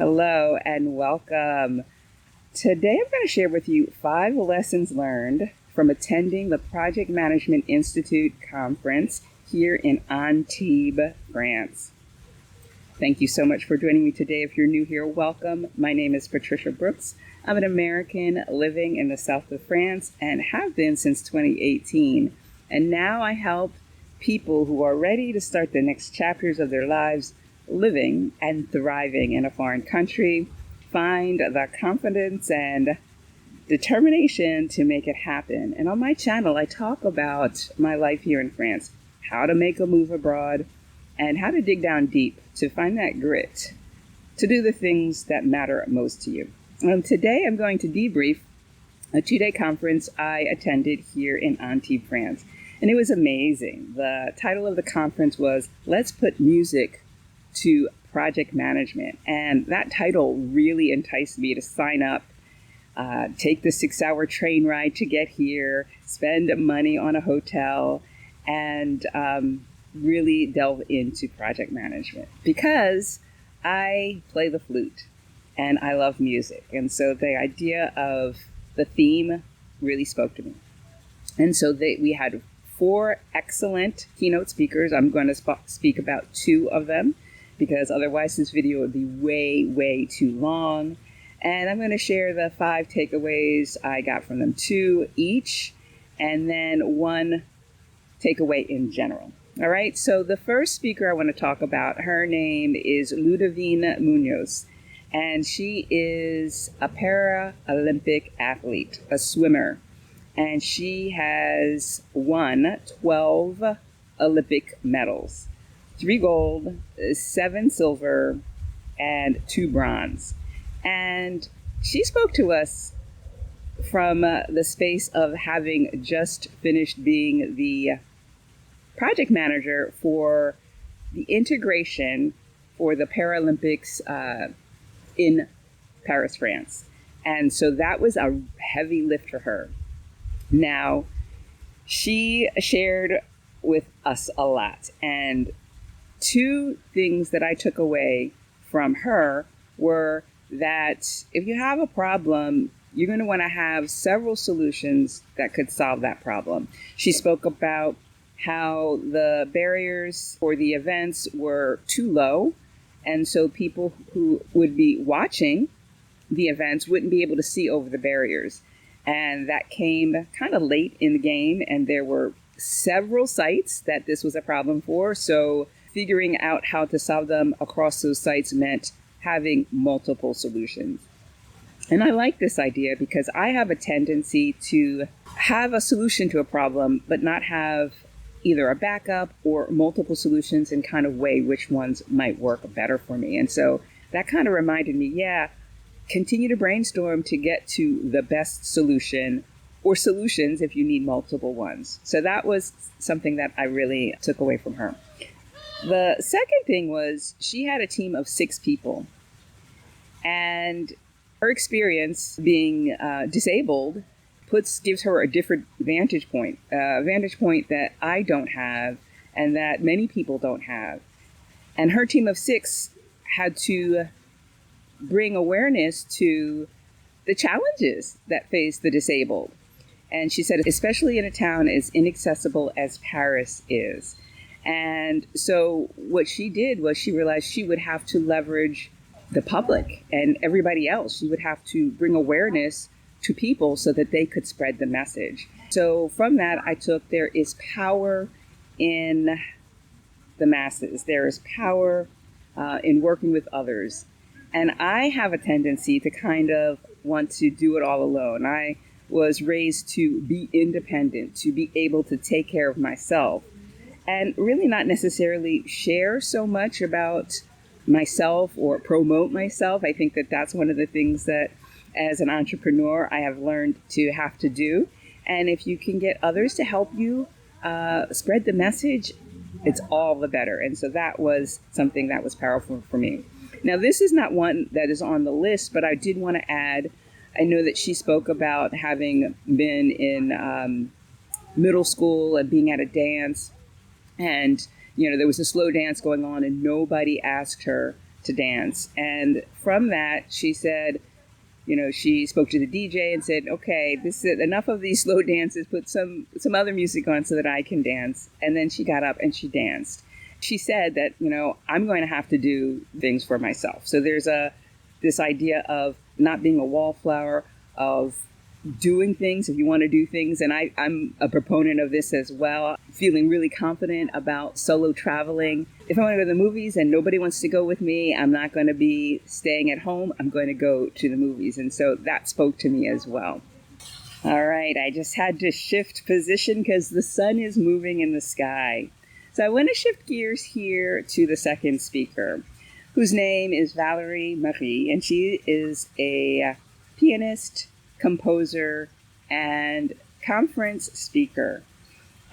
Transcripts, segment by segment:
Hello and welcome. Today I'm going to share with you 5 lessons learned from attending the Project Management Institute conference here in Antibes, France. Thank you so much for joining me today. If you're new here, welcome. My name is Patricia Brooks. I'm an American living in the south of France and have been since 2018. And now I help people who are ready to start the next chapters of their lives living and thriving in a foreign country, find the confidence and determination to make it happen. And on my channel, I talk about my life here in France, how to make a move abroad, and how to dig down deep to find that grit to do the things that matter most to you. Today, I'm going to debrief a 2-day conference I attended here in Antibes, France. And it was amazing. The title of the conference was Let's Put Music to Project Management. And that title really enticed me to sign up, take the 6-hour train ride to get here, spend money on a hotel, and really delve into project management because I play the flute and I love music. And so the idea of the theme really spoke to me. And so we had 4 excellent keynote speakers. I'm going to speak about 2 of them, because otherwise this video would be way too long. And I'm going to share the 5 takeaways I got from them, 2 each, and then 1 takeaway in general. All right, so the first speaker I want to talk about, her name is Ludivine Munoz, and she is a Paralympic athlete, a swimmer, and she has won 12 Olympic medals. 3 gold, 7 silver, and 2 bronze. And she spoke to us from the space of having just finished being the project manager for the integration for the Paralympics in Paris, France. And so that was a heavy lift for her. Now, she shared with us a lot, and 2 things that I took away from her were that if you have a problem, you're going to want to have several solutions that could solve that problem. She spoke about how the barriers for the events were too low, and so people who would be watching the events wouldn't be able to see over the barriers. And that came kind of late in the game, and there were several sites that this was a problem for. So figuring out how to solve them across those sites meant having multiple solutions. And I like this idea because I have a tendency to have a solution to a problem, but not have either a backup or multiple solutions and kind of weigh which ones might work better for me. And so that kind of reminded me, continue to brainstorm to get to the best solution, or solutions if you need multiple ones. So that was something that I really took away from her. The second thing was she had a team of 6 people, and her experience being disabled gives her a different vantage point that I don't have and that many people don't have. And her team of 6 had to bring awareness to the challenges that face the disabled. And she said, especially in a town as inaccessible as Paris is. And so what she did was she realized she would have to leverage the public and everybody else. She would have to bring awareness to people so that they could spread the message. So from that, I took there is power in the masses. There is power in working with others. And I have a tendency to kind of want to do it all alone. I was raised to be independent, to be able to take care of myself, and really not necessarily share so much about myself or promote myself. I think that that's one of the things that as an entrepreneur I have learned to have to do. And if you can get others to help you spread the message, it's all the better. And so that was something that was powerful for me. Now, this is not one that is on the list, but I did want to add, I know that she spoke about having been in middle school and being at a dance, and there was a slow dance going on and nobody asked her to dance. And from that, she said, she spoke to the DJ and said, okay, this is enough of these slow dances, put some other music on so that I can dance. And then she got up and she danced. She said that, I'm going to have to do things for myself. So there's this idea of not being a wallflower, of doing things if you want to do things. And I'm a proponent of this as well, feeling really confident about solo traveling. If I want to go to the movies and nobody wants to go with me, I'm not going to be staying at home. I'm going to go to the movies. And so that spoke to me as well. All right, I just had to shift position because the sun is moving in the sky. So I want to shift gears here to the second speaker, whose name is Valerie Marie, and she is a pianist, composer, and conference speaker.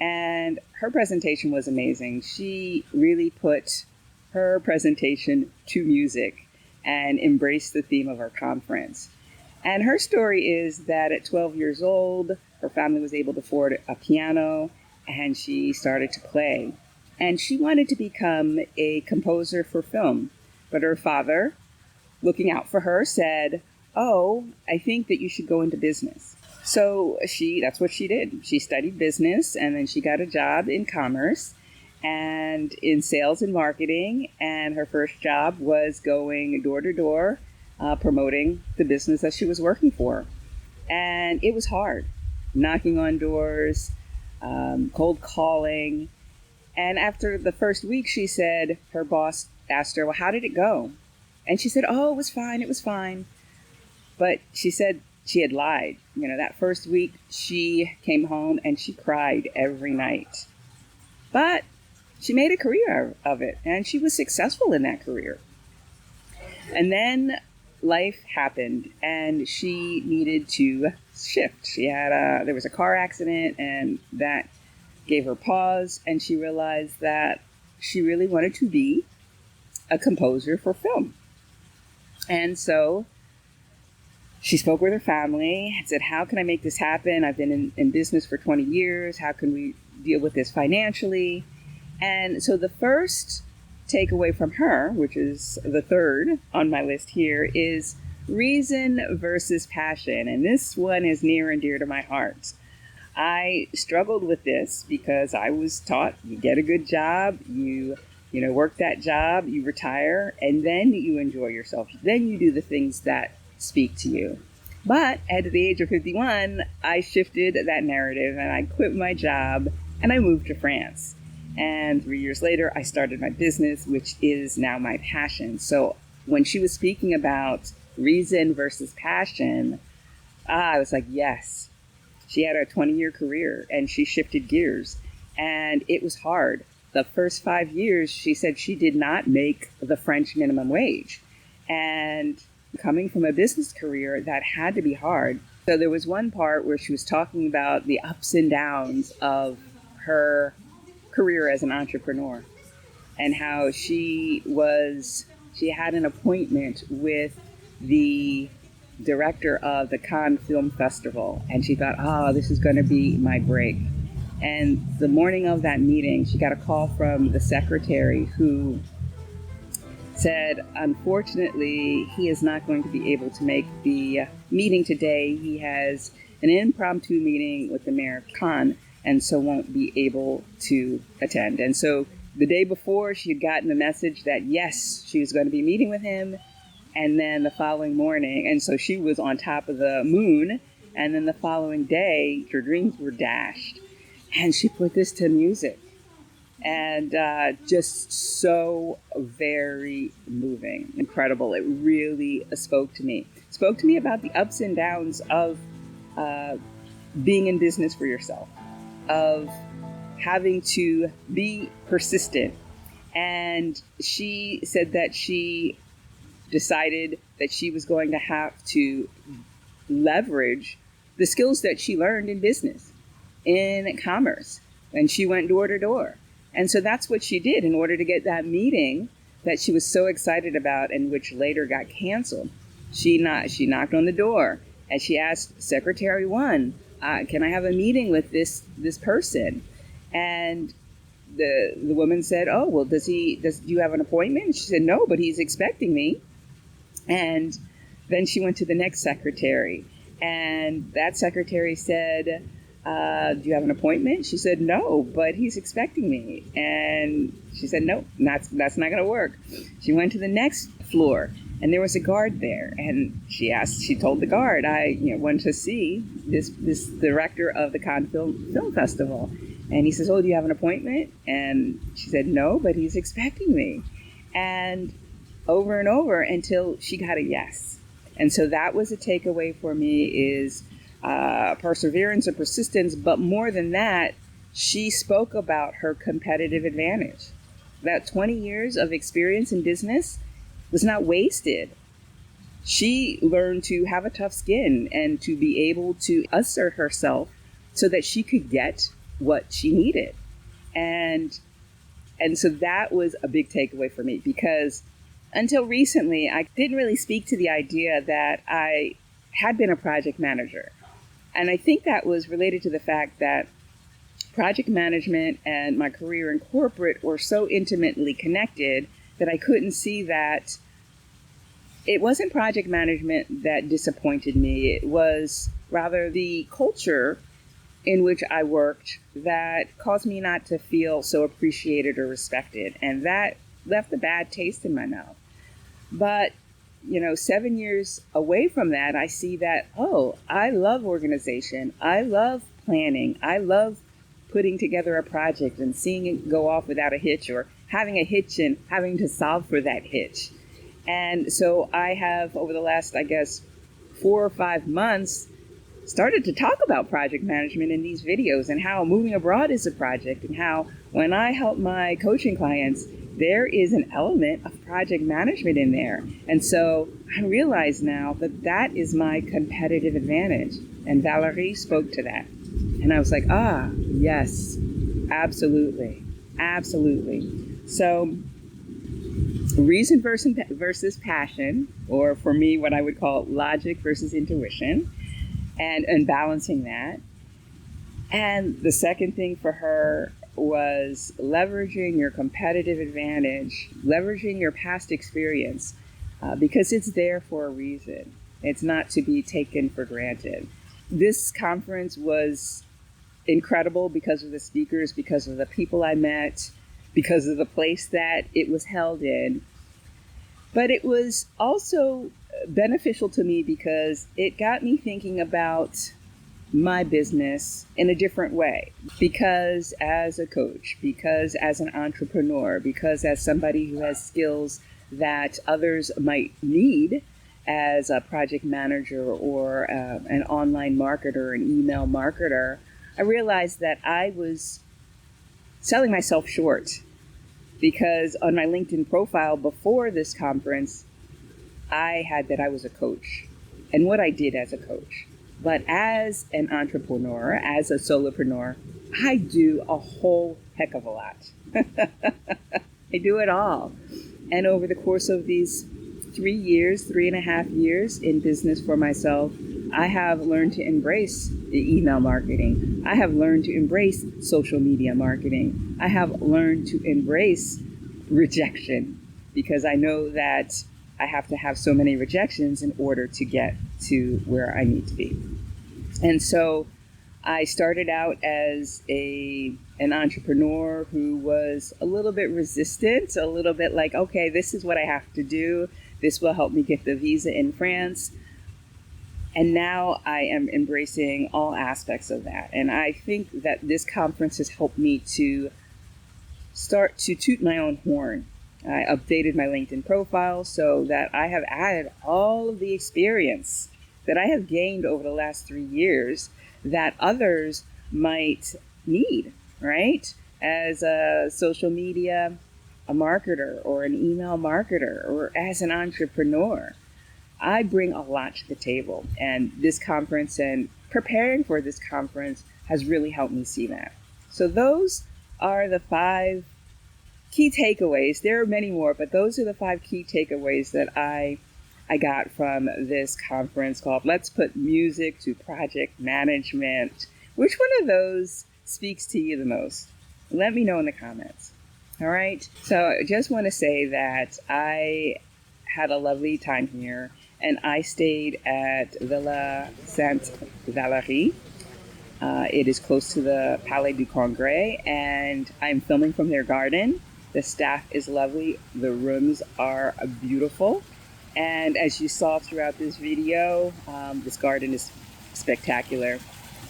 And her presentation was amazing. She really put her presentation to music and embraced the theme of our conference. And her story is that at 12 years old, her family was able to afford a piano, and she started to play. And she wanted to become a composer for film. But her father, looking out for her, said, "Oh, I think that you should go into business." So that's what she did. She studied business, and then she got a job in commerce and in sales and marketing. And her first job was going door to door, promoting the business that she was working for. And it was hard, knocking on doors, cold calling. And after the first week, she said, her boss asked her, "Well, how did it go?" And she said, "Oh, it was fine. It was fine." But she said she had lied. That first week she came home and she cried every night. But she made a career of it, and she was successful in that career. And then life happened, and she needed to shift. There was a car accident, and that gave her pause, and she realized that she really wanted to be a composer for film. And so she spoke with her family and said, "How can I make this happen? I've been in business for 20 years. How can we deal with this financially?" And so the first takeaway from her, which is the third on my list here, is reason versus passion. And this one is near and dear to my heart. I struggled with this because I was taught you get a good job, you work that job, you retire, and then you enjoy yourself. Then you do the things that speak to you. But at the age of 51, I shifted that narrative and I quit my job and I moved to France. And 3 years later, I started my business, which is now my passion. So when she was speaking about reason versus passion, I was like, yes. She had a 20-year career and she shifted gears, and it was hard. The first 5 years, she said she did not make the French minimum wage. And coming from a business career, that had to be hard. So there was one part where she was talking about the ups and downs of her career as an entrepreneur and how she had an appointment with the director of the Cannes Film Festival, and she thought, this is going to be my break. And the morning of that meeting, she got a call from the secretary who said, unfortunately, he is not going to be able to make the meeting today. He has an impromptu meeting with the mayor of Cannes, and so won't be able to attend. And so the day before, she had gotten the message that, yes, she was going to be meeting with him. And then the following morning, and so she was on top of the moon, and then the following day, her dreams were dashed. And she put this to music. And just so very moving, incredible. It really spoke to me. It spoke to me about the ups and downs of being in business for yourself, of having to be persistent. And she said that she decided that she was going to have to leverage the skills that she learned in business, in commerce, and she went door to door. And so that's what she did in order to get that meeting that she was so excited about and which later got canceled. She knocked on the door and she asked Secretary 1, can I have a meeting with this person? And the woman said, "Oh, well, do you have an appointment?" And she said, "No, but he's expecting me." And then she went to the next secretary, and that secretary said, "Do you have an appointment?" She said, "No, but he's expecting me." And she said, "No, that's not going to work." She went to the next floor, and there was a guard there, and she told the guard, "I wanted to see this director of the Cannes Film Festival." And he says, "Oh, do you have an appointment?" And she said, "No, but he's expecting me." And over and over until she got a yes. And so that was a takeaway for me, is perseverance and persistence. But more than that, she spoke about her competitive advantage. That 20 years of experience in business was not wasted. She learned to have a tough skin and to be able to assert herself so that she could get what she needed. And so that was a big takeaway for me, because until recently, I didn't really speak to the idea that I had been a project manager. And I think that was related to the fact that project management and my career in corporate were so intimately connected that I couldn't see that it wasn't project management that disappointed me. It was rather the culture in which I worked that caused me not to feel so appreciated or respected. And that left a bad taste in my mouth. But, 7 years away from that, I see that, I love organization. I love planning. I love putting together a project and seeing it go off without a hitch, or having a hitch and having to solve for that hitch. And so I have, over the last, 4 or 5 months, started to talk about project management in these videos, and how moving abroad is a project, and how when I help my coaching clients, there is an element of project management in there. And so I realize now that that is my competitive advantage. And Valerie spoke to that. And I was like, yes, absolutely. Absolutely. So reason versus passion, or for me, what I would call logic versus intuition, and balancing that. And the second thing for her was leveraging your competitive advantage, leveraging your past experience, because it's there for a reason. It's not to be taken for granted. This conference was incredible because of the speakers, because of the people I met, because of the place that it was held in. But it was also beneficial to me because it got me thinking about my business in a different way. Because as a coach, because as an entrepreneur, because as somebody who has skills that others might need as a project manager or an online marketer, an email marketer, I realized that I was selling myself short. Because on my LinkedIn profile before this conference, I had that I was a coach and what I did as a coach. But as an entrepreneur, as a solopreneur, I do a whole heck of a lot. I do it all. And over the course of these 3.5 years in business for myself, I have learned to embrace email marketing. I have learned to embrace social media marketing. I have learned to embrace rejection, because I know that I have to have so many rejections in order to get to where I need to be. And so I started out as an entrepreneur who was a little bit resistant, a little bit like, okay, this is what I have to do. This will help me get the visa in France. And now I am embracing all aspects of that. And I think that this conference has helped me to start to toot my own horn. I updated my LinkedIn profile so that I have added all of the experience that I have gained over the last 3 years that others might need, right? As a social media a marketer or an email marketer or as an entrepreneur. I bring a lot to the table, and this conference and preparing for this conference has really helped me see that. So those are the 5 key takeaways. There are many more, but those are the 5 key takeaways that I got from this conference called Let's Put Music to Project Management. Which one of those speaks to you the most? Let me know in the comments. All right. So I just want to say that I had a lovely time here, and I stayed at Villa Sainte Valerie. It is close to the Palais du Congrès, and I'm filming from their garden. The staff is lovely. The rooms are beautiful. And as you saw throughout this video, this garden is spectacular.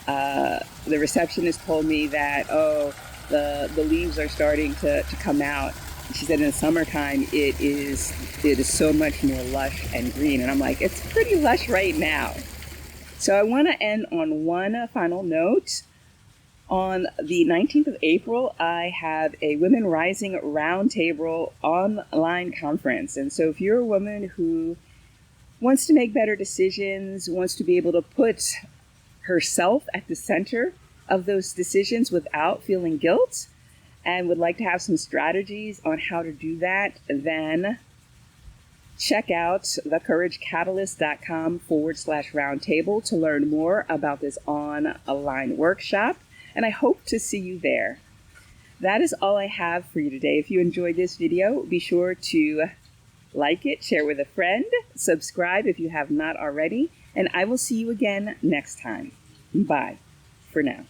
The receptionist told me that, the leaves are starting to come out. She said in the summertime it is so much more lush and green. And I'm like, it's pretty lush right now. So I want to end on one final note. On the 19th of April, I have a Women Rising Roundtable online conference. And so if you're a woman who wants to make better decisions, wants to be able to put herself at the center of those decisions without feeling guilt, and would like to have some strategies on how to do that, then check out thecouragecatalyst.com/roundtable to learn more about this online workshop. And I hope to see you there. That is all I have for you today. If you enjoyed this video, be sure to like it, share with a friend, subscribe if you have not already, and I will see you again next time. Bye for now.